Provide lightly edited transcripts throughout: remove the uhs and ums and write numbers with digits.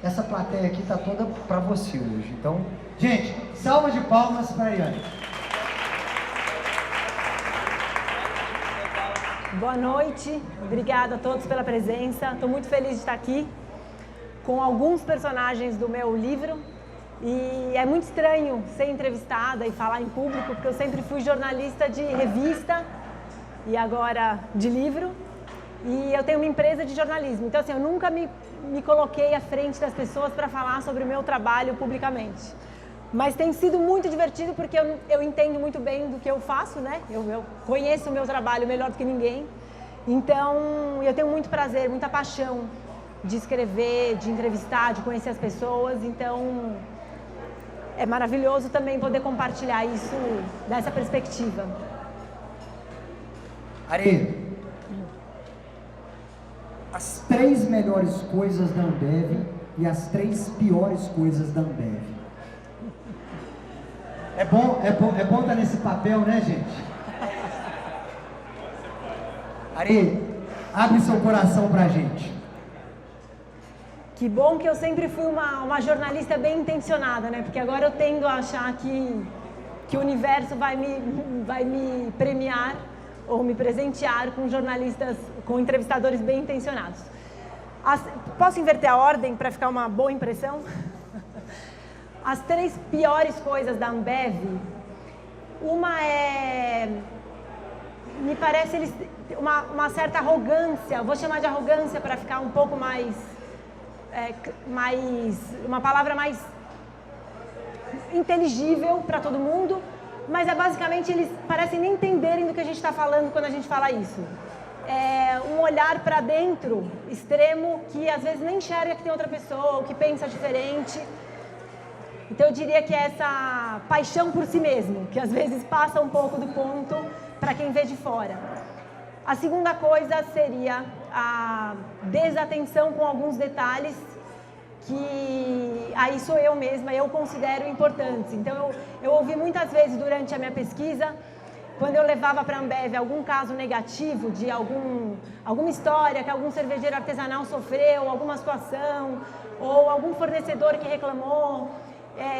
essa plateia aqui tá toda para você hoje. Então, gente, salva de palmas para a Ariane. Boa noite, obrigada a todos pela presença. Estou muito feliz de estar aqui com alguns personagens do meu livro. E é muito estranho ser entrevistada e falar em público, porque eu sempre fui jornalista de revista e agora de livro. E eu tenho uma empresa de jornalismo. Então, assim, eu nunca me coloquei à frente das pessoas para falar sobre o meu trabalho publicamente. Mas tem sido muito divertido porque eu entendo muito bem do que eu faço, né? Eu conheço o meu trabalho melhor do que ninguém. Então, eu tenho muito prazer, muita paixão de escrever, de entrevistar, de conhecer as pessoas. Então, é maravilhoso também poder compartilhar isso dessa perspectiva. Ari, as 3 melhores coisas da Ambev e as 3 piores coisas da Ambev. É bom estar nesse papel, né, gente? Ari, abre seu coração pra gente. Que bom que eu sempre fui uma jornalista bem intencionada, né? Porque agora eu tendo a achar que o universo vai me premiar ou me presentear com jornalistas, com entrevistadores bem intencionados. Posso inverter a ordem para ficar uma boa impressão? As 3 piores coisas da Ambev, uma é, me parece eles uma certa arrogância, vou chamar de arrogância para ficar um pouco mais, uma palavra mais inteligível para todo mundo, mas basicamente eles parecem nem entenderem do que a gente está falando quando a gente fala isso. É um olhar para dentro extremo que às vezes nem enxerga que tem outra pessoa, ou que pensa diferente. Então eu diria que é essa paixão por si mesmo, que às vezes passa um pouco do ponto para quem vê de fora. A segunda coisa seria a desatenção com alguns detalhes que aí sou eu mesma, eu considero importantes. Então eu ouvi muitas vezes durante a minha pesquisa, quando eu levava para a Ambev algum caso negativo de alguma história que algum cervejeiro artesanal sofreu, alguma situação, ou algum fornecedor que reclamou,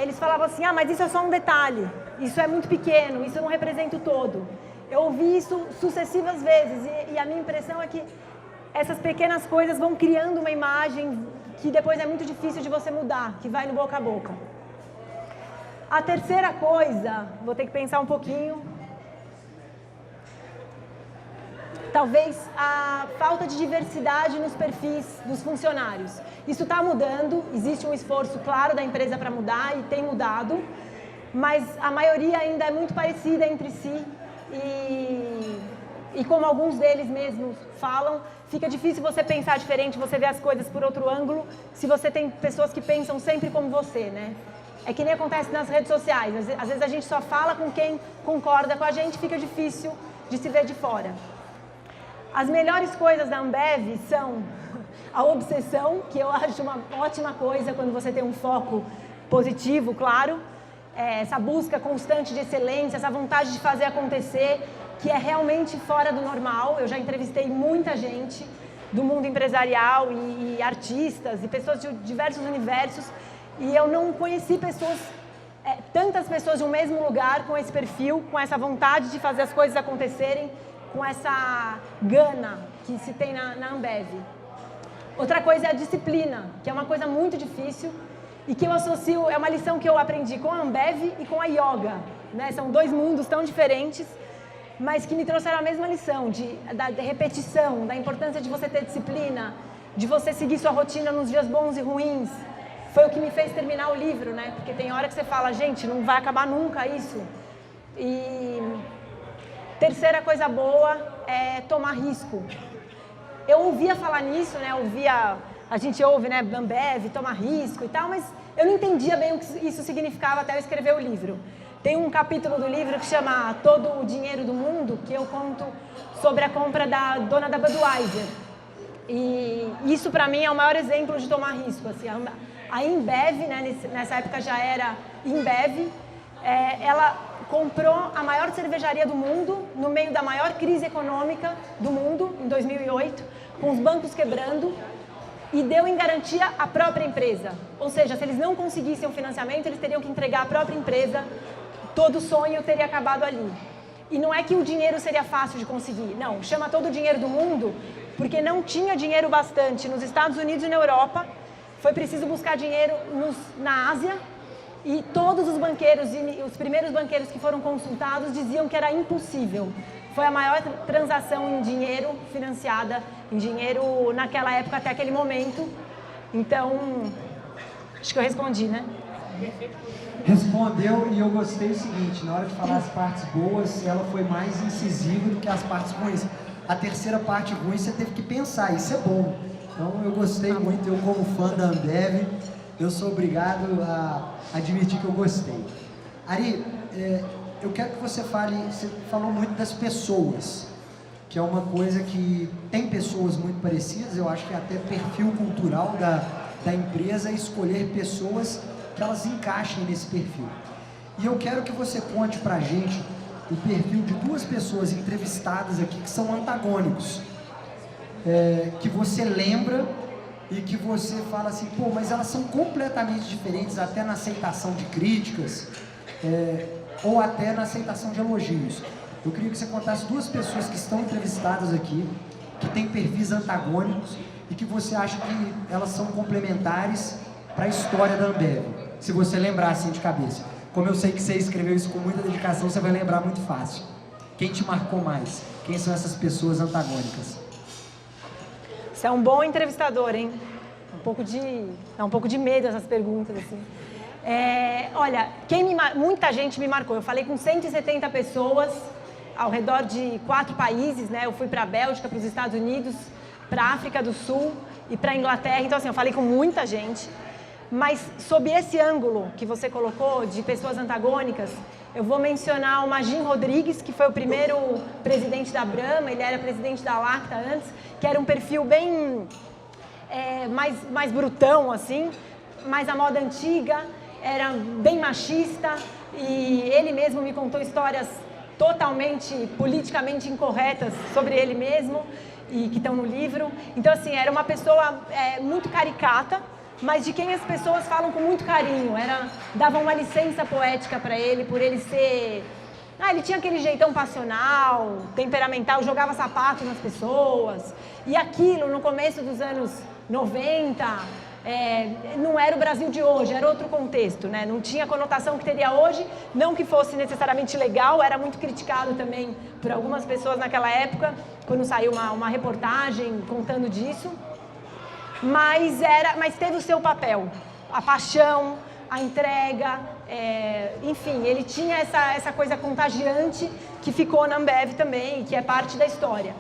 eles falavam assim, mas isso é só um detalhe, isso é muito pequeno, isso não representa o todo. Eu ouvi isso sucessivas vezes e a minha impressão é que essas pequenas coisas vão criando uma imagem que depois é muito difícil de você mudar, que vai no boca a boca. A terceira coisa, vou ter que pensar um pouquinho, talvez a falta de diversidade nos perfis dos funcionários. Isso está mudando, existe um esforço claro da empresa para mudar e tem mudado, mas a maioria ainda é muito parecida entre si e como alguns deles mesmos falam, fica difícil você pensar diferente, você ver as coisas por outro ângulo, se você tem pessoas que pensam sempre como você, né? É que nem acontece nas redes sociais, às vezes a gente só fala com quem concorda com a gente, fica difícil de se ver de fora. As melhores coisas da Ambev são a obsessão, que eu acho uma ótima coisa quando você tem um foco positivo, claro, essa busca constante de excelência, essa vontade de fazer acontecer, que é realmente fora do normal. Eu já entrevistei muita gente do mundo empresarial e artistas e pessoas de diversos universos e eu não conheci tantas pessoas de um mesmo lugar com esse perfil, com essa vontade de fazer as coisas acontecerem, com essa gana que se tem na Ambev. Outra coisa é a disciplina, que é uma coisa muito difícil e que eu associo, é uma lição que eu aprendi com a Ambev e com a yoga, né? São 2 mundos tão diferentes, mas que me trouxeram a mesma lição da repetição, da importância de você ter disciplina, de você seguir sua rotina nos dias bons e ruins. Foi o que me fez terminar o livro, né? Porque tem hora que você fala, gente, não vai acabar nunca isso. E terceira coisa boa é tomar risco. Eu ouvia falar nisso, né? A gente ouve, né? Ambev, tomar risco e tal, mas eu não entendia bem o que isso significava até eu escrever o livro. Tem um capítulo do livro que chama Todo o Dinheiro do Mundo, que eu conto sobre a compra da dona da Budweiser. E isso, para mim, é o maior exemplo de tomar risco. Assim, a Embev, né, nessa época já era Embev, ela comprou a maior cervejaria do mundo, no meio da maior crise econômica do mundo, em 2008, com os bancos quebrando. e deu em garantia a própria empresa. Ou seja, se eles não conseguissem o financiamento, eles teriam que entregar a própria empresa, todo o sonho teria acabado ali. E não é que o dinheiro seria fácil de conseguir, não, chama todo o dinheiro do mundo, porque não tinha dinheiro bastante nos Estados Unidos e na Europa, foi preciso buscar dinheiro na Ásia, e todos os banqueiros, os primeiros banqueiros que foram consultados diziam que era impossível. Foi a maior transação em dinheiro financiada, em dinheiro naquela época até aquele momento. Então, acho que eu respondi, né? Respondeu, e eu gostei do seguinte, na hora de falar as partes boas, ela foi mais incisiva do que as partes ruins. A terceira parte ruim você teve que pensar, isso é bom. Então eu gostei muito, eu como fã da Ambev, eu sou obrigado a admitir que eu gostei. Ari, eu quero que você fale, você falou muito das pessoas, que é uma coisa que tem pessoas muito parecidas, eu acho que é até perfil cultural da empresa escolher pessoas que elas encaixem nesse perfil. E eu quero que você conte pra gente o perfil de duas pessoas entrevistadas aqui que são antagônicos, que você lembra e que você fala assim, pô, mas elas são completamente diferentes até na aceitação de críticas, ou até na aceitação de elogios. Eu queria que você contasse duas pessoas que estão entrevistadas aqui, que têm perfis antagônicos e que você acha que elas são complementares para a história da Ambev. Se você lembrar assim de cabeça. Como eu sei que você escreveu isso com muita dedicação, você vai lembrar muito fácil. Quem te marcou mais? Quem são essas pessoas antagônicas? Você é um bom entrevistador, hein? Dá um pouco de medo essas perguntas, assim. Olha, muita gente me marcou. Eu falei com 170 pessoas ao redor de 4 países, né? Eu fui para a Bélgica, para os Estados Unidos, para a África do Sul e para a Inglaterra. Então, assim, eu falei com muita gente. Mas, sob esse ângulo que você colocou, de pessoas antagônicas, eu vou mencionar o Magin Rodrigues, que foi o primeiro presidente da Brahma, ele era presidente da Lacta antes, que era um perfil bem mais brutão, assim, mais à moda antiga, era bem machista, e ele mesmo me contou histórias totalmente politicamente incorretas sobre ele mesmo, e que estão no livro. Então, assim, era uma pessoa muito caricata, mas de quem as pessoas falam com muito carinho. Davam uma licença poética para ele, por ele ser... ele tinha aquele jeitão passional, temperamental, jogava sapato nas pessoas. E aquilo, no começo dos anos 90, não era o Brasil de hoje, era outro contexto, né? Não tinha a conotação que teria hoje, não que fosse necessariamente legal, era muito criticado também por algumas pessoas naquela época, quando saiu uma reportagem contando disso. Mas teve o seu papel, a paixão, a entrega, enfim, ele tinha essa coisa contagiante que ficou na Ambev também, que é parte da história.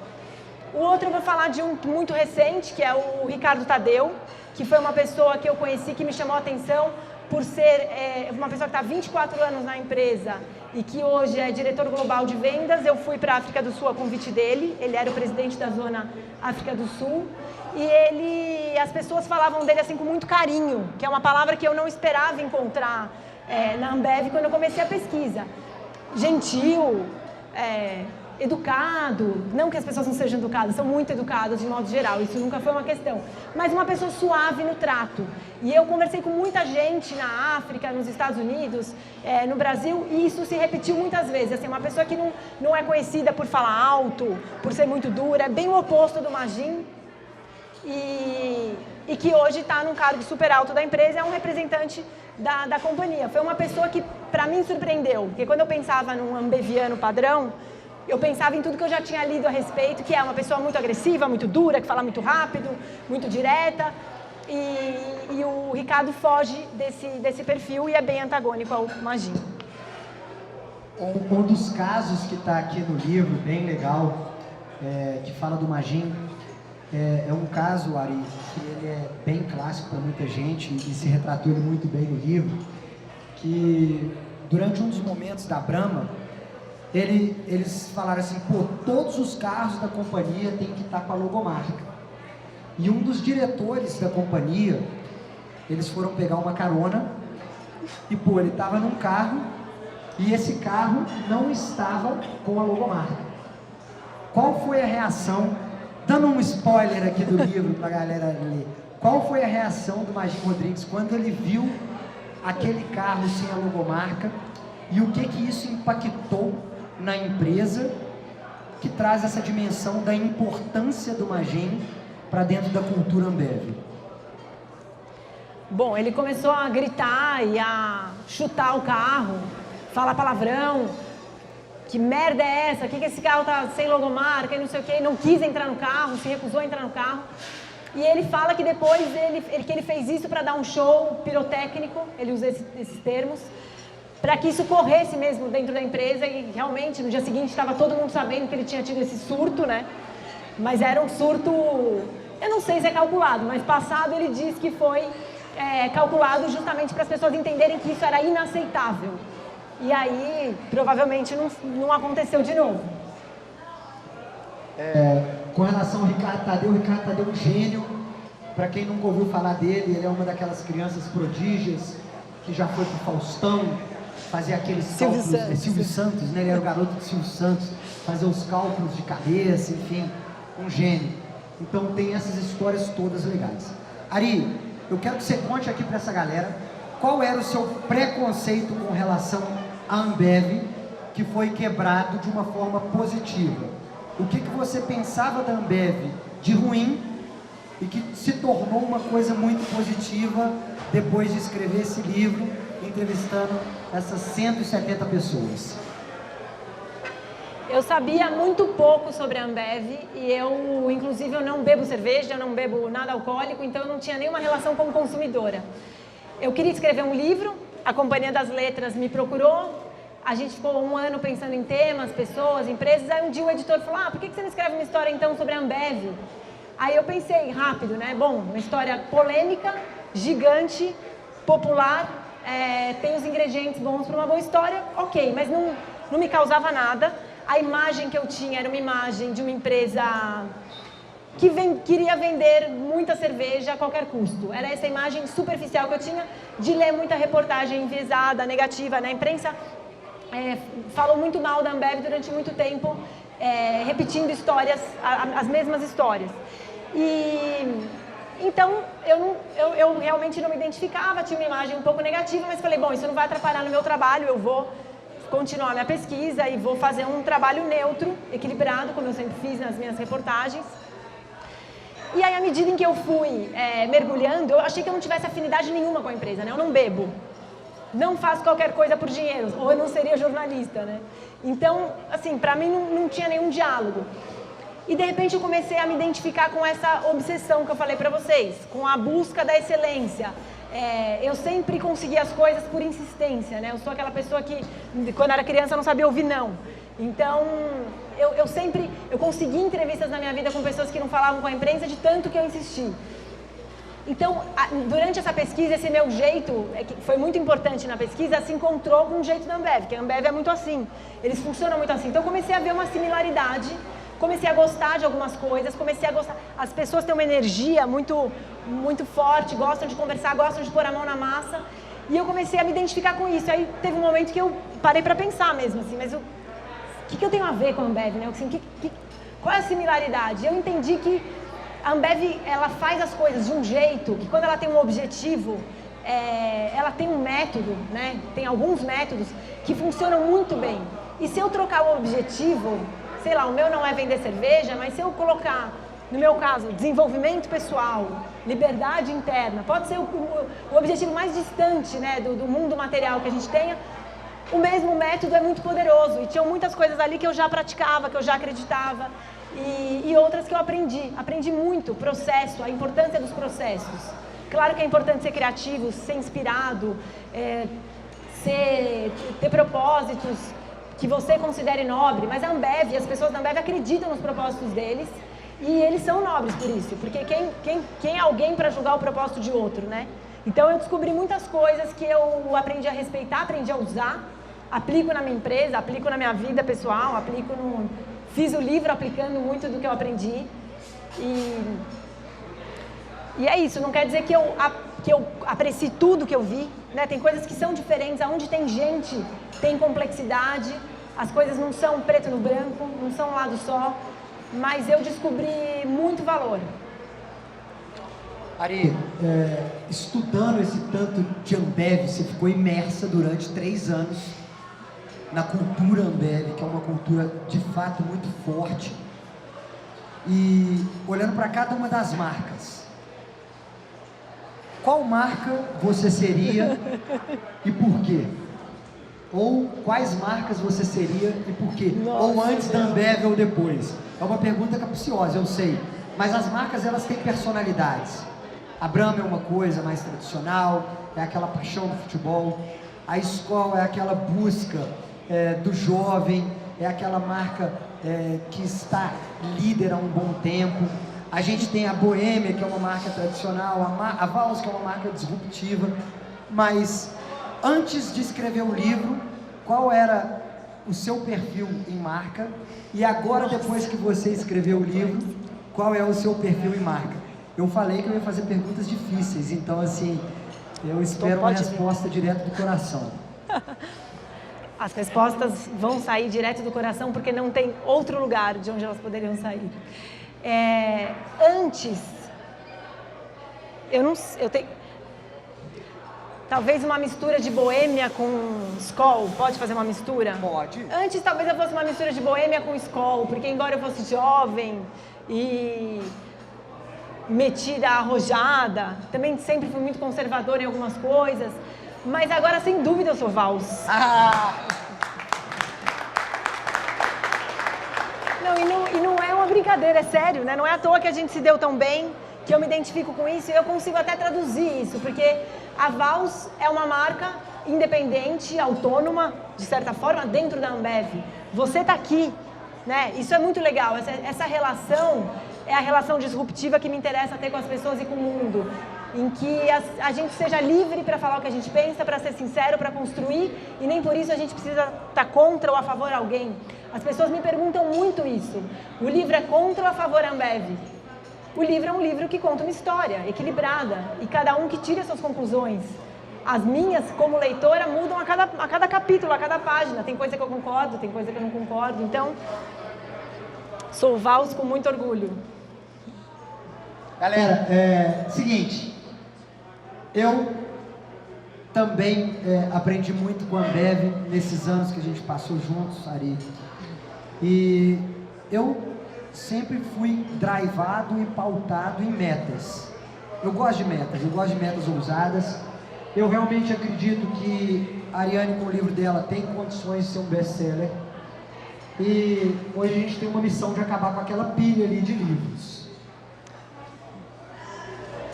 O outro eu vou falar de um muito recente, que é o Ricardo Tadeu, que foi uma pessoa que eu conheci, que me chamou a atenção por ser uma pessoa que está há 24 anos na empresa e que hoje é diretor global de vendas. Eu fui para a África do Sul a convite dele, ele era o presidente da zona África do Sul. E as pessoas falavam dele assim com muito carinho, que é uma palavra que eu não esperava encontrar na Ambev quando eu comecei a pesquisa. Gentil, educado, não que as pessoas não sejam educadas, são muito educadas de modo geral, isso nunca foi uma questão, mas uma pessoa suave no trato. E eu conversei com muita gente na África, nos Estados Unidos, no Brasil, e isso se repetiu muitas vezes. Assim, uma pessoa que não é conhecida por falar alto, por ser muito dura, é bem o oposto do Magin. E que hoje está num cargo super alto da empresa, é um representante da companhia. Foi uma pessoa que, para mim, surpreendeu, porque quando eu pensava num ambeviano padrão, eu pensava em tudo que eu já tinha lido a respeito, que é uma pessoa muito agressiva, muito dura, que fala muito rápido, muito direta, e o Ricardo foge desse perfil e é bem antagônico ao Magin. Um dos casos que está aqui no livro, bem legal, que fala do Magin, é um caso, Ari, que ele é bem clássico para muita gente e se retratou ele muito bem no livro, que durante um dos momentos da Brahma, eles falaram assim, pô, todos os carros da companhia têm que estar com a logomarca. E um dos diretores da companhia, eles foram pegar uma carona e, pô, ele estava num carro e esse carro não estava com a logomarca. Qual foi a reação? Dando um spoiler aqui do livro pra galera ler. qual foi a reação do Magin Rodrigues quando ele viu aquele carro sem a logomarca e o que isso impactou na empresa, que traz essa dimensão da importância do Magin para dentro da cultura Ambev? Bom, ele começou a gritar e a chutar o carro, falar palavrão. Que merda é essa? Que esse carro tá sem logomarca e não sei o quê? Não quis entrar no carro, se recusou a entrar no carro. E ele fala que depois que ele fez isso para dar um show pirotécnico, ele usa esses termos, para que isso corresse mesmo dentro da empresa e realmente no dia seguinte estava todo mundo sabendo que ele tinha tido esse surto, né? Mas era um surto, eu não sei se é calculado, mas passado ele diz que foi calculado justamente para as pessoas entenderem que isso era inaceitável. E aí, provavelmente, não aconteceu de novo. Com relação ao Ricardo Tadeu, o Ricardo Tadeu é um gênio. Para quem nunca ouviu falar dele, ele é uma daquelas crianças prodígias que já foi pro Faustão, fazia aqueles cálculos, Silvio Santos, né? Ele era o garoto de Silvio Santos, fazia os cálculos de cabeça, enfim, um gênio. Então tem essas histórias todas legais. Ari, eu quero que você conte aqui para essa galera qual era o seu preconceito com relação à Ambev, que foi quebrado de uma forma positiva. O que você pensava da Ambev de ruim e que se tornou uma coisa muito positiva depois de escrever esse livro, entrevistando essas 170 pessoas? Eu sabia muito pouco sobre a Ambev e inclusive, eu não bebo cerveja, eu não bebo nada alcoólico, então eu não tinha nenhuma relação como consumidora. Eu queria escrever um livro, a Companhia das Letras me procurou, a gente ficou um ano pensando em temas, pessoas, empresas, aí um dia o editor falou, por que você não escreve uma história então sobre a Ambev? Aí eu pensei rápido, né? Bom, uma história polêmica, gigante, popular, tem os ingredientes bons para uma boa história, ok, mas não me causava nada. A imagem que eu tinha era uma imagem de uma empresa que queria vender muita cerveja a qualquer custo. Era essa imagem superficial que eu tinha de ler muita reportagem enviesada, negativa, né? A imprensa falou muito mal da Ambev durante muito tempo, repetindo histórias, as mesmas histórias. E então eu realmente não me identificava, tinha uma imagem um pouco negativa, mas falei, bom, isso não vai atrapalhar no meu trabalho, eu vou continuar minha pesquisa e vou fazer um trabalho neutro, equilibrado, como eu sempre fiz nas minhas reportagens. E aí, à medida em que eu fui mergulhando, eu achei que eu não tivesse afinidade nenhuma com a empresa, né? Eu não bebo, não faço qualquer coisa por dinheiro, ou eu não seria jornalista, né? Então, assim, pra mim não tinha nenhum diálogo. E de repente eu comecei a me identificar com essa obsessão que eu falei pra vocês, com a busca da excelência. Eu sempre consegui as coisas por insistência, né? Eu sou aquela pessoa que, quando era criança, não sabia ouvir não. Então, eu consegui entrevistas na minha vida com pessoas que não falavam com a imprensa de tanto que eu insisti. Então, durante essa pesquisa, esse meu jeito, que foi muito importante na pesquisa, se encontrou com o jeito da Ambev, que a Ambev é muito assim, eles funcionam muito assim. Então, eu comecei a ver uma similaridade, comecei a gostar de algumas coisas, comecei a gostar. As pessoas têm uma energia muito, muito forte, gostam de conversar, gostam de pôr a mão na massa, e eu comecei a me identificar com isso. Aí teve um momento que eu parei para pensar mesmo, assim, mas o que eu tenho a ver com a Ambev, né? Assim, qual é a similaridade? Eu entendi que a Ambev, ela faz as coisas de um jeito que, quando ela tem um objetivo, ela tem um método, né? Tem alguns métodos que funcionam muito bem. E se eu trocar o objetivo, sei lá, o meu não é vender cerveja, mas se eu colocar, no meu caso, desenvolvimento pessoal, liberdade interna, pode ser o objetivo mais distante, né, do mundo material que a gente tenha, o mesmo método é muito poderoso. E tinham muitas coisas ali que eu já praticava, que eu já acreditava, e outras que eu aprendi. Aprendi muito, processo, a importância dos processos. Claro que é importante ser criativo, ser inspirado, ter propósitos que você considere nobre, mas a Ambev, as pessoas da Ambev acreditam nos propósitos deles e eles são nobres por isso, porque quem é alguém para julgar o propósito de outro, né? Então eu descobri muitas coisas que eu aprendi a respeitar, aprendi a usar, aplico na minha empresa, aplico na minha vida pessoal, fiz o livro aplicando muito do que eu aprendi e é isso, não quer dizer que eu aprecie tudo que eu vi, né? Tem coisas que são diferentes, aonde tem gente, tem complexidade, as coisas não são preto no branco, não são um lado só, mas eu descobri muito valor. Ari, estudando esse tanto de Ambev, você ficou imersa durante 3 anos na cultura Ambev, que é uma cultura de fato muito forte. E olhando para cada uma das marcas, qual marca você seria e por quê? Ou quais marcas você seria e por quê? Nossa, ou antes da Ambev ou depois? É uma pergunta capciosa, eu sei. Mas as marcas, elas têm personalidades. A Brahma é uma coisa mais tradicional, é aquela paixão do futebol. A Skol é aquela busca do jovem, é aquela marca que está líder há um bom tempo. A gente tem a Boêmia, que é uma marca tradicional, a Vals, que é uma marca disruptiva. Mas antes de escrever o livro, qual era o seu perfil em marca? E agora, depois que você escreveu o livro, qual é o seu perfil em marca? Eu falei que eu ia fazer perguntas difíceis, então assim, eu espero uma resposta direto do coração. As respostas vão sair direto do coração porque não tem outro lugar de onde elas poderiam sair. Antes, eu tenho talvez uma mistura de Boêmia com Skol. Pode fazer uma mistura? Pode. Antes talvez eu fosse uma mistura de Boêmia com Skol, porque embora eu fosse jovem e metida, arrojada, também sempre fui muito conservadora em algumas coisas, mas agora sem dúvida eu sou Vals. Não, e não é uma brincadeira, é sério, né? Não é à toa que a gente se deu tão bem, que eu me identifico com isso e eu consigo até traduzir isso, porque a Vals é uma marca independente, autônoma, de certa forma, dentro da Ambev. Você está aqui, né? Isso é muito legal, essa relação é a relação disruptiva que me interessa ter com as pessoas e com o mundo, em que a gente seja livre para falar o que a gente pensa, para ser sincero, para construir, e nem por isso a gente precisa estar contra ou a favor de alguém. As pessoas me perguntam muito isso. O livro é contra ou a favor da Ambev? O livro é um livro que conta uma história equilibrada e cada um que tire as suas conclusões. As minhas, como leitora, mudam a cada capítulo, a cada página. Tem coisa que eu concordo, tem coisa que eu não concordo. Então, sou Vals com muito orgulho. Galera, seguinte, eu também aprendi muito com a Ambev nesses anos que a gente passou juntos, Ari. E eu sempre fui drivado e pautado em metas. Eu gosto de metas, eu gosto de metas ousadas. Eu realmente acredito que a Ariane, com o livro dela, tem condições de ser um best-seller. E hoje a gente tem uma missão de acabar com aquela pilha ali de livros.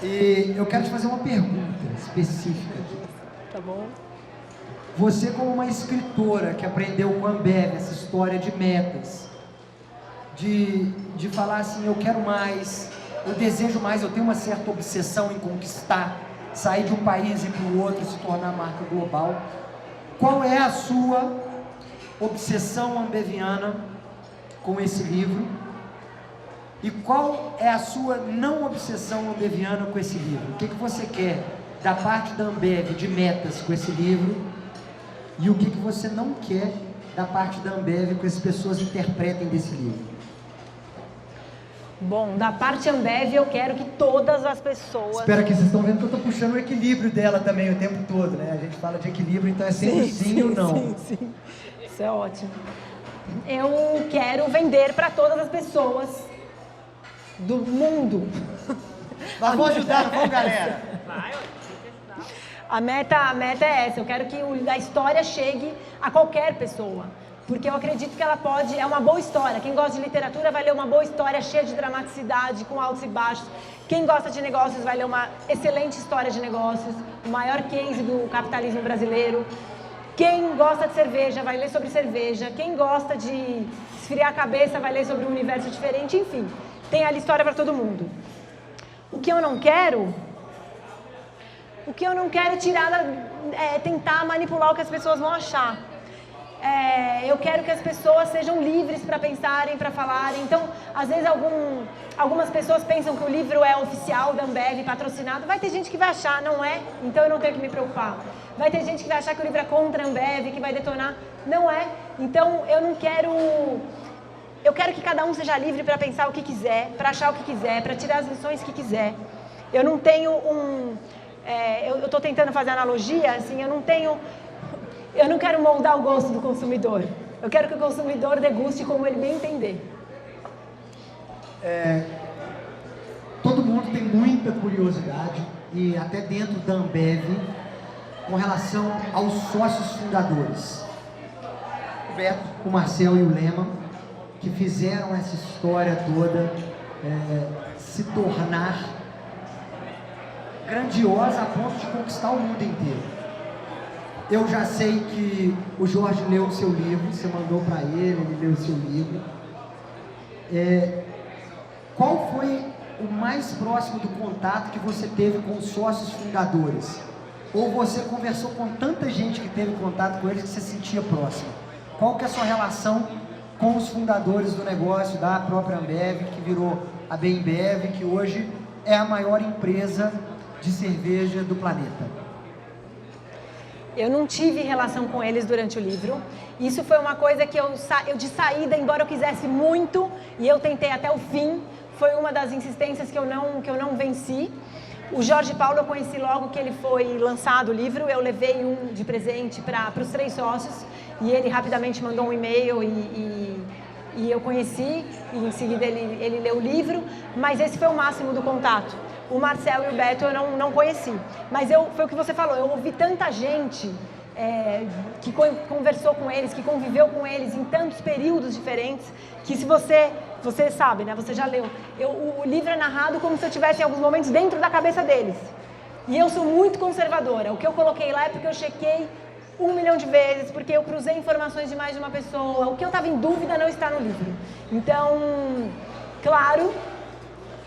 E eu quero te fazer uma pergunta específica aqui. Tá bom? Você, como uma escritora que aprendeu com a Ambev essa história de metas, de falar assim, eu quero mais, eu desejo mais, eu tenho uma certa obsessão em conquistar, sair de um país e para o outro, se tornar marca global. Qual é a sua obsessão ambeviana com esse livro? E qual é a sua não obsessão ambeviana com esse livro? O que você quer da parte da Ambev de metas com esse livro? E o que você não quer da parte da Ambev que as pessoas interpretem desse livro? Bom, da parte Ambev eu quero que todas as pessoas... Espera que vocês estão vendo que eu estou puxando o equilíbrio dela também o tempo todo, né? A gente fala de equilíbrio, então é sempre sim ou não. Sim. Isso é ótimo. Eu quero vender para todas as pessoas do mundo. Nós vamos ajudar, vamos, galera. A meta é essa, eu quero que a história chegue a qualquer pessoa, porque eu acredito que ela é uma boa história. Quem gosta de literatura vai ler uma boa história cheia de dramaticidade, com altos e baixos. Quem gosta de negócios vai ler uma excelente história de negócios, o maior case do capitalismo brasileiro. Quem gosta de cerveja vai ler sobre cerveja, quem gosta de esfriar a cabeça vai ler sobre um universo diferente, enfim, tem ali história para todo mundo. O que eu não quero é tentar manipular o que as pessoas vão achar. Eu quero que as pessoas sejam livres para pensarem, para falarem. Então, às vezes, algumas pessoas pensam que o livro é oficial da Ambev, patrocinado. Vai ter gente que vai achar, não é? Então, eu não tenho que me preocupar. Vai ter gente que vai achar que o livro é contra a Ambev, que vai detonar. Não é. Então, eu não quero... Eu quero que cada um seja livre para pensar o que quiser, para achar o que quiser, para tirar as lições que quiser. Eu não tenho eu estou tentando fazer analogia, assim, eu não quero moldar o gosto do consumidor. Eu quero que o consumidor deguste como ele bem entender. Todo mundo tem muita curiosidade, e até dentro da Ambev, com relação aos sócios fundadores. O Beto, o Marcel e o Lema, que fizeram essa história toda se tornar grandiosa a ponto de conquistar o mundo inteiro. Eu já sei que o Jorge leu o seu livro, você mandou para ele leu o seu livro. Qual foi o mais próximo do contato que você teve com os sócios fundadores? Ou você conversou com tanta gente que teve contato com eles que você sentia próximo? Qual que é a sua relação com os fundadores do negócio, da própria Ambev, que virou a Bembev, que hoje é a maior empresa de cerveja do planeta? Eu não tive relação com eles durante o livro. Isso foi uma coisa que eu de saída, embora eu quisesse muito, e eu tentei até o fim, foi uma das insistências que eu não venci. O Jorge Paulo eu conheci logo que ele foi lançado o livro, eu levei um de presente para os 3 sócios, e ele rapidamente mandou um e-mail e eu conheci, e em seguida ele leu o livro, mas esse foi o máximo do contato. O Marcel e o Beto eu não conheci, mas foi o que você falou, eu ouvi tanta gente que conversou com eles, que conviveu com eles em tantos períodos diferentes, que se você sabe, né, você já leu, o livro é narrado como se eu estivesse em alguns momentos dentro da cabeça deles. E eu sou muito conservadora, o que eu coloquei lá é porque eu chequei 1 milhão de vezes, porque eu cruzei informações de mais de uma pessoa, o que eu estava em dúvida não está no livro. Então, claro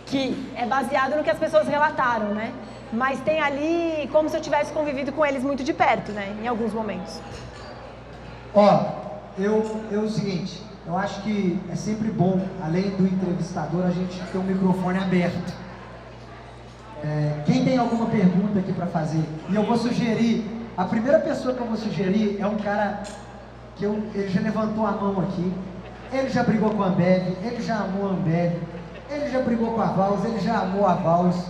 que é baseado no que as pessoas relataram, né? Mas tem ali como se eu tivesse convivido com eles muito de perto, né? Em alguns momentos. O seguinte, eu acho que é sempre bom, além do entrevistador, a gente ter o microfone aberto. Quem tem alguma pergunta aqui para fazer? E eu vou sugerir, a primeira pessoa que eu vou sugerir é um cara que ele já levantou a mão aqui, ele já brigou com a Ambev, ele já amou a Ambev, ele já brigou com a Vals, ele já amou a Vals.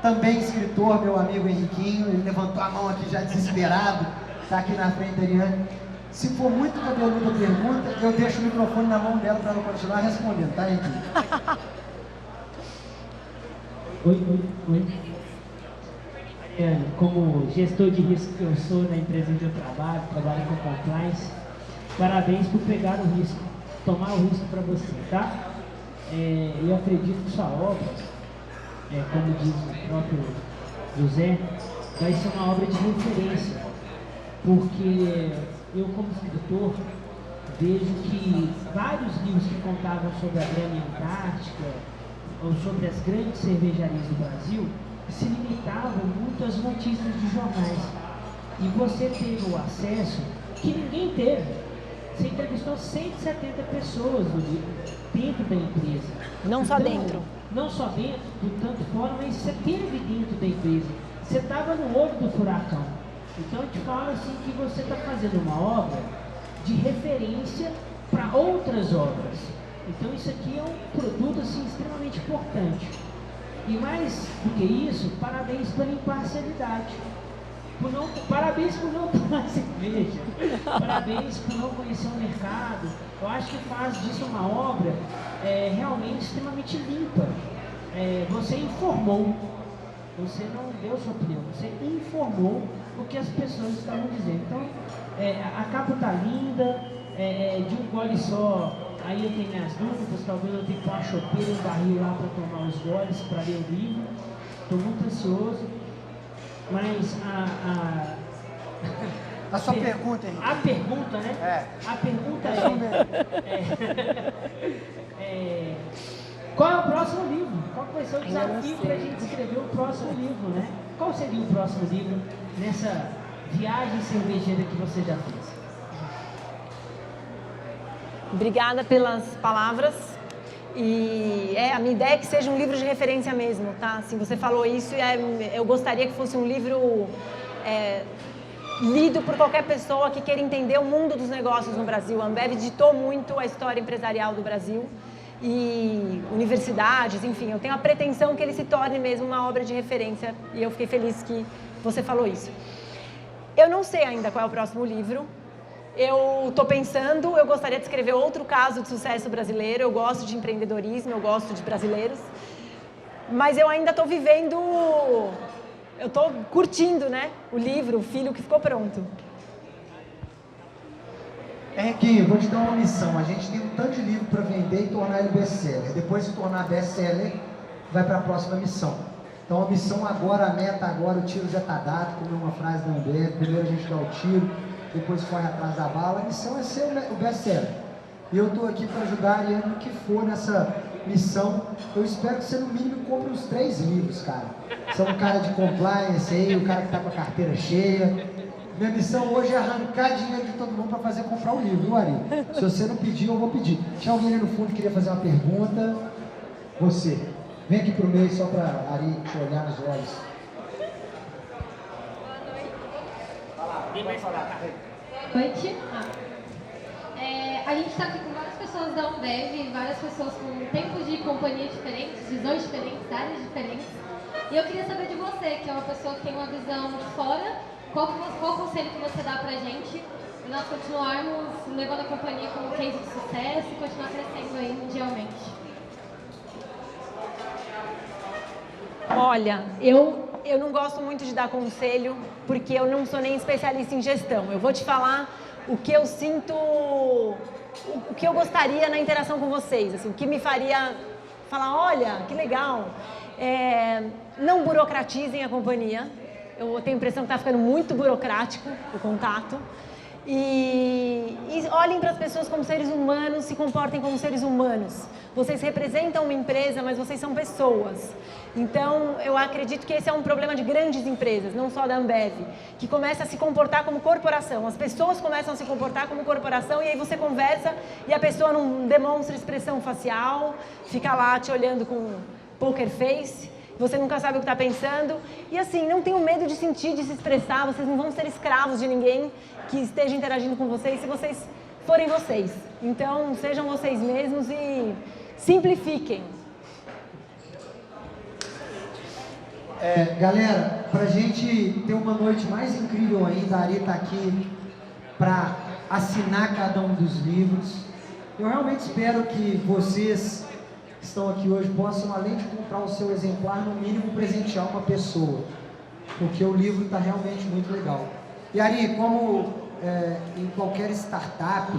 Também escritor, meu amigo Henriquinho, ele levantou a mão aqui já desesperado, está aqui na frente da Ariane. Se for muito cabeluda a pergunta, eu deixo o microfone na mão dela para ela continuar respondendo, tá, Henriquinho? Oi. Como gestor de risco que eu sou na empresa onde eu trabalho com compliance, parabéns por pegar o risco, tomar o risco para você, tá? Eu acredito que sua obra, como diz o próprio José, vai ser uma obra de referência, porque eu, como escritor, vejo que vários livros que contavam sobre a Grêmia Antártica ou sobre as grandes cervejarias do Brasil se limitavam muito às notícias de jornais. E você teve o acesso que ninguém teve. Você entrevistou 170 pessoas dentro da empresa. Não só dentro. Não só dentro, tanto fora, mas você teve dentro da empresa. Você estava no olho do furacão. Então eu te falo assim que você está fazendo uma obra de referência para outras obras. Então isso aqui é um produto assim, extremamente importante. E mais do que isso, parabéns pela imparcialidade. Parabéns por não tomar cerveja. Parabéns por não conhecer o mercado. Eu acho que faz disso uma obra realmente extremamente limpa. Você informou. Você não deu sua opinião. Você informou o que as pessoas estavam dizendo. Então, a capa está linda, de um gole só. Aí eu tenho minhas dúvidas, talvez eu tenha que pôr uma chopeira e um barril lá para tomar os goles, para ler o livro. Estou muito ansioso. Mas A sua pergunta, Henrique. A pergunta, né? A pergunta qual é o próximo livro? Qual vai ser o desafio para a gente escrever o próximo livro, né? Qual seria o próximo livro nessa viagem cervejeira que você já fez? Obrigada pelas palavras. E a minha ideia é que seja um livro de referência mesmo, tá? Assim, você falou isso e eu gostaria que fosse um livro lido por qualquer pessoa que queira entender o mundo dos negócios no Brasil. A Ambev ditou muito a história empresarial do Brasil e universidades, enfim, eu tenho a pretensão que ele se torne mesmo uma obra de referência e eu fiquei feliz que você falou isso. Eu não sei ainda qual é o próximo livro, eu estou pensando, eu gostaria de escrever outro caso de sucesso brasileiro, eu gosto de empreendedorismo, eu gosto de brasileiros, mas eu ainda estou vivendo, eu estou curtindo, né, o livro, o filho que ficou pronto. Henriquinho, vou te dar uma missão. A gente tem um tanto de livro para vender e tornar ele best-seller. Depois de tornar best-seller, vai para a próxima missão. Então a missão agora, a meta agora, o tiro já está dado, como é uma frase da Ambev. Primeiro a gente dá o tiro, depois corre atrás da bala. A missão é ser o best-seller. E eu estou aqui para ajudar a Ariane no que for nessa missão. Eu espero que você no mínimo compre uns 3 livros, cara. Você é um cara de compliance aí, o cara que está com a carteira cheia. Minha missão hoje é arrancar dinheiro de todo mundo para fazer comprar o livro, viu, Ari? Se você não pedir, eu vou pedir. Tinha alguém ali no fundo que queria fazer uma pergunta? Você. Vem aqui pro meio só para Ari te olhar nos olhos. Boa noite. A gente está aqui com várias pessoas da Ambev, várias pessoas com tempos de companhia diferentes, visões diferentes, áreas diferentes. E eu queria saber de você, que é uma pessoa que tem uma visão de fora. Qual o conselho que você dá pra gente e nós continuarmos levando a companhia como case de sucesso e continuar crescendo aí mundialmente? Olha, eu não gosto muito de dar conselho, porque eu não sou nem especialista em gestão. Eu vou te falar o que eu sinto, o que eu gostaria na interação com vocês, assim, o que me faria falar, olha, que legal. Não burocratizem a companhia. Eu tenho a impressão que está ficando muito burocrático o contato. E olhem para as pessoas como seres humanos, se comportem como seres humanos. Vocês representam uma empresa, mas vocês são pessoas. Então, eu acredito que esse é um problema de grandes empresas, não só da Ambev, que começa a se comportar como corporação. As pessoas começam a se comportar como corporação e aí você conversa e a pessoa não demonstra expressão facial, fica lá te olhando com poker face. Você nunca sabe o que está pensando. E assim, não tenham medo de sentir, de se expressar. Vocês não vão ser escravos de ninguém que esteja interagindo com vocês se vocês forem vocês. Então, sejam vocês mesmos e simplifiquem. Galera, pra gente ter uma noite mais incrível ainda, a Ari tá aqui para assinar cada um dos livros. Eu realmente espero que vocês que estão aqui hoje possam, além de comprar o seu exemplar, no mínimo presentear uma pessoa, porque o livro está realmente muito legal. E Ari, como em qualquer startup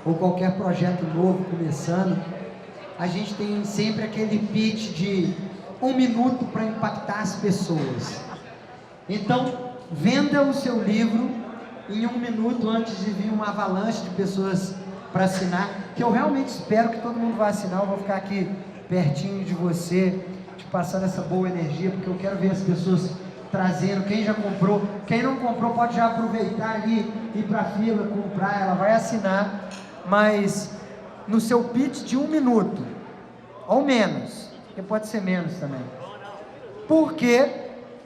ou qualquer projeto novo começando, a gente tem sempre aquele pitch de 1 minuto para impactar as pessoas. Então, venda o seu livro em 1 minuto antes de vir uma avalanche de pessoas para assinar, que eu realmente espero que todo mundo vá assinar. Eu vou ficar aqui pertinho de você, te passando essa boa energia, porque eu quero ver as pessoas trazendo. Quem já comprou, quem não comprou pode já aproveitar ali, ir para a fila, comprar, ela vai assinar, mas no seu pitch de 1 minuto, ou menos, porque pode ser menos também, porque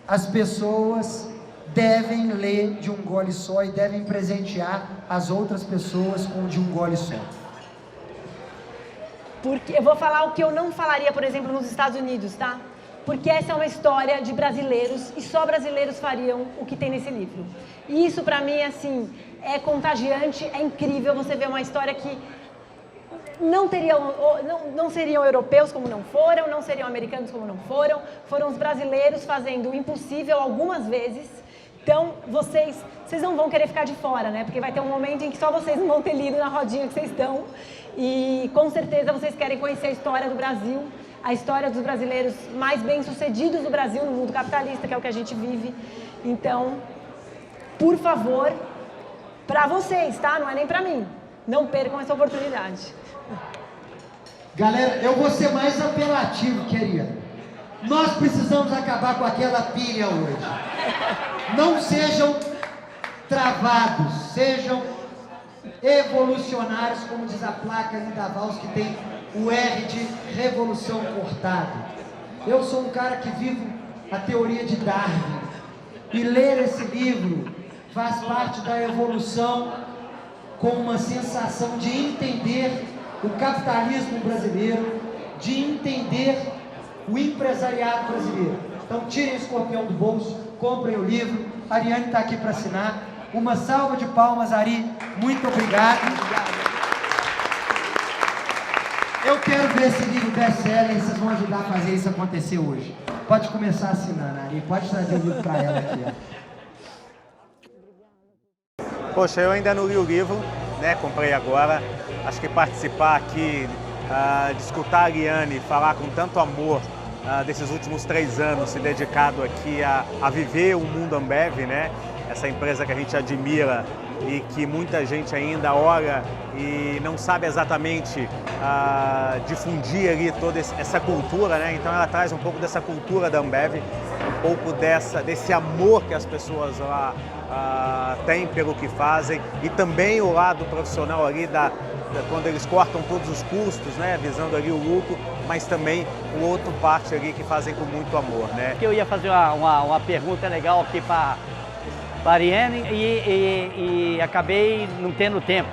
as pessoas devem ler de um gole só e devem presentear as outras pessoas com de um gole só. Porque eu vou falar o que eu não falaria, por exemplo, nos Estados Unidos, tá? Porque essa é uma história de brasileiros e só brasileiros fariam o que tem nesse livro. E isso pra mim, assim, é contagiante, é incrível você ver uma história que não seriam europeus como não foram, não seriam americanos como não foram os brasileiros fazendo o impossível algumas vezes. Então, vocês não vão querer ficar de fora, né? Porque vai ter um momento em que só vocês não vão ter lido na rodinha que vocês estão. E com certeza vocês querem conhecer a história do Brasil, a história dos brasileiros mais bem-sucedidos do Brasil no mundo capitalista, que é o que a gente vive. Então, por favor, para vocês, tá? Não é nem para mim. Não percam essa oportunidade. Galera, eu vou ser mais apelativo, querida. Nós precisamos acabar com aquela pilha hoje. Não sejam travados, sejam evolucionários, como diz a placa ali da Vals, que tem o R de revolução cortado. Eu sou um cara que vivo a teoria de Darwin, e ler esse livro faz parte da evolução, com uma sensação de entender o capitalismo brasileiro, de entender o empresariado brasileiro. Então tirem o escorpião do bolso, comprem o livro. A Ariane está aqui para assinar. Uma salva de palmas, Ari. Muito obrigado. Eu quero ver esse livro best-seller e vocês vão ajudar a fazer isso acontecer hoje. Pode começar assinando, Ari. Pode trazer o livro para ela aqui. Poxa, eu ainda não li o livro, né? Comprei agora. Acho que participar aqui, de escutar a Ariane falar com tanto amor desses últimos 3 anos, se dedicado aqui a viver o mundo Ambev, né? Essa empresa que a gente admira e que muita gente ainda olha e não sabe exatamente difundir ali toda essa cultura, né? Então ela traz um pouco dessa cultura da Ambev, um pouco desse amor que as pessoas lá têm pelo que fazem e também o lado profissional ali quando eles cortam todos os custos, né? Visando ali o lucro, mas também o outro parte ali que fazem com muito amor, né? Eu ia fazer uma pergunta legal aqui para a Ariane e acabei não tendo tempo.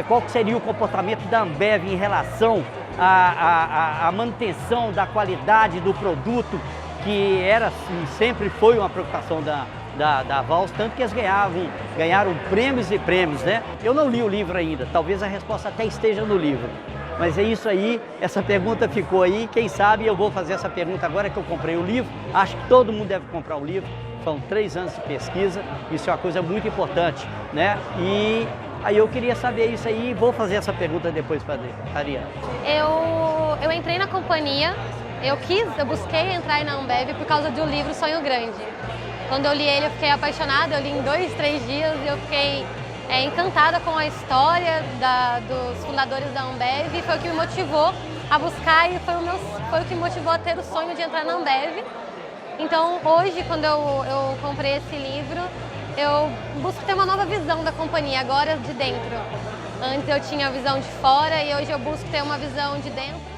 Qual seria o comportamento da Ambev em relação à manutenção da qualidade do produto, que era e sempre foi uma preocupação da Vals, tanto que eles ganharam prêmios e prêmios, né? Eu não li o livro ainda, talvez a resposta até esteja no livro. Mas é isso aí, essa pergunta ficou aí, quem sabe eu vou fazer essa pergunta agora que eu comprei o livro. Acho que todo mundo deve comprar o livro, são 3 anos de pesquisa, isso é uma coisa muito importante, né? E aí eu queria saber isso aí e vou fazer essa pergunta depois para a Ariane. Eu entrei na companhia, eu busquei entrar na Ambev por causa do livro Sonho Grande. Quando eu li ele, eu fiquei apaixonada, eu li em 2, 3 dias e eu fiquei encantada com a história dos fundadores da Ambev, e foi o que me motivou a buscar e foi o que me motivou a ter o sonho de entrar na Ambev. Então hoje, quando eu comprei esse livro, eu busco ter uma nova visão da companhia, agora de dentro. Antes eu tinha a visão de fora e hoje eu busco ter uma visão de dentro.